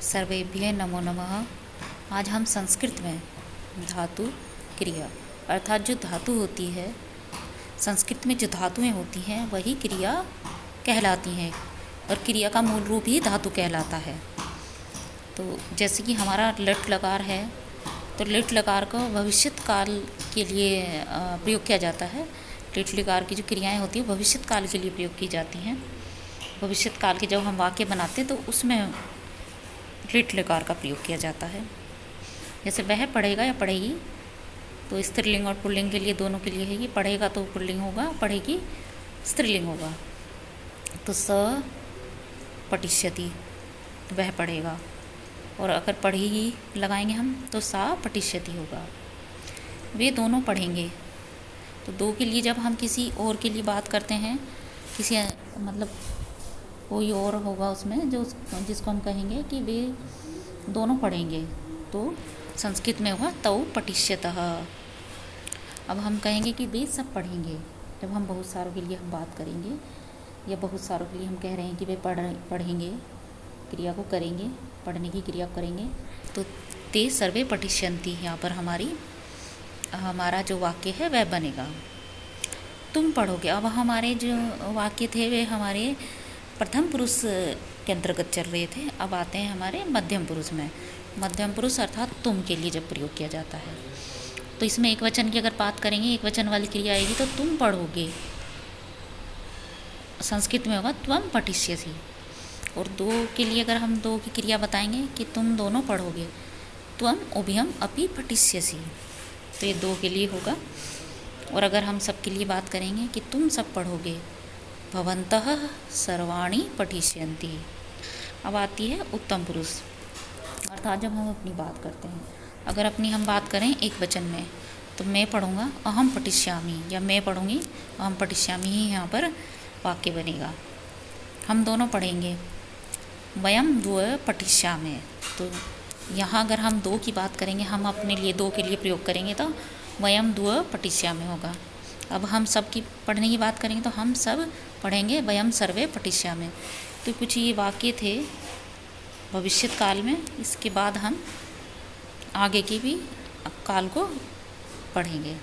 सर्वेभ्यः नमो नमः। आज हम संस्कृत में धातु क्रिया अर्थात जो धातु होती है, संस्कृत में जो धातुएं होती हैं वही क्रिया कहलाती हैं और क्रिया का मूल रूप ही धातु कहलाता है। तो जैसे कि हमारा लट लकार है, तो लिट लकार को भविष्यत काल के लिए प्रयोग किया जाता है। लिट लकार की जो क्रियाएं होती हैं भविष्यत काल के लिए प्रयोग की जाती हैं। भविष्यत काल के जब हम वाक्य बनाते हैं तो उसमें लिट लकार का प्रयोग किया जाता है। जैसे वह पढ़ेगा या पढ़ेगी, तो स्त्रीलिंग और पुल्लिंग के लिए दोनों के लिए है। ये पढ़ेगा तो पुल्लिंग होगा, पढ़ेगी स्त्रीलिंग होगा। तो स पठिष्यति, वह पढ़ेगा, और अगर पढ़ेगी लगाएंगे हम तो सा पठिष्यति होगा। वे दोनों पढ़ेंगे। तो दो के लिए जब हम किसी और के लिए बात करते हैं, किसी मतलब कोई और होगा उसमें जो जिसको हम कहेंगे कि वे दोनों पढ़ेंगे, तो संस्कृत में होगा तौ पठिष्यतः। अब हम कहेंगे कि वे सब पढ़ेंगे। जब हम बहुत सारों के लिए हम बात करेंगे या बहुत सारों के लिए हम कह रहे हैं कि वे पढ़ेंगे, क्रिया को करेंगे, पढ़ने की क्रिया करेंगे, तो ते सर्वे पठिष्यन्ति, यहाँ पर हमारा जो वाक्य है वह बनेगा तुम पढ़ोगे। अब हमारे जो वाक्य थे वे हमारे प्रथम पुरुष के अंतर्गत चल रहे थे। अब आते हैं हमारे मध्यम पुरुष में। मध्यम पुरुष अर्थात तुम के लिए जब प्रयोग किया जाता है, तो इसमें एक वचन की अगर बात करेंगे, एक वचन वाली क्रिया आएगी तो तुम पढ़ोगे। संस्कृत में होगा त्वम पठिष्यसि। और दो के लिए अगर हम दो की क्रिया बताएंगे कि तुम दोनों पढ़ोगे, त्वम उभयम अपि पठिष्यसि, तो ये दो के लिए होगा। और अगर हम सब के लिए बात करेंगे कि तुम सब पढ़ोगे, भवन्तः सर्वाणि पठिष्यन्ति। अब आती है उत्तम पुरुष, अर्थात जब हम अपनी बात करते हैं, अगर अपनी हम बात करें एक वचन में, तो मैं पढ़ूँगा अहम पठिष्यामि, या मैं पढ़ूँगी अहम पठिष्यामि ही यहाँ पर वाक्य बनेगा। हम दोनों पढ़ेंगे, वयम द्वय पठिष्यामि। तो यहाँ अगर हम दो की बात करेंगे, हम अपने लिए दो के लिए प्रयोग करेंगे तो वयम द्वय पठिष्यामि होगा। अब हम सब की पढ़ने की बात करेंगे तो हम सब पढ़ेंगे वयम सर्वे पठिष्यामि। तो कुछ ये वाक्य थे भविष्यत काल में, इसके बाद हम आगे की भी काल को पढ़ेंगे।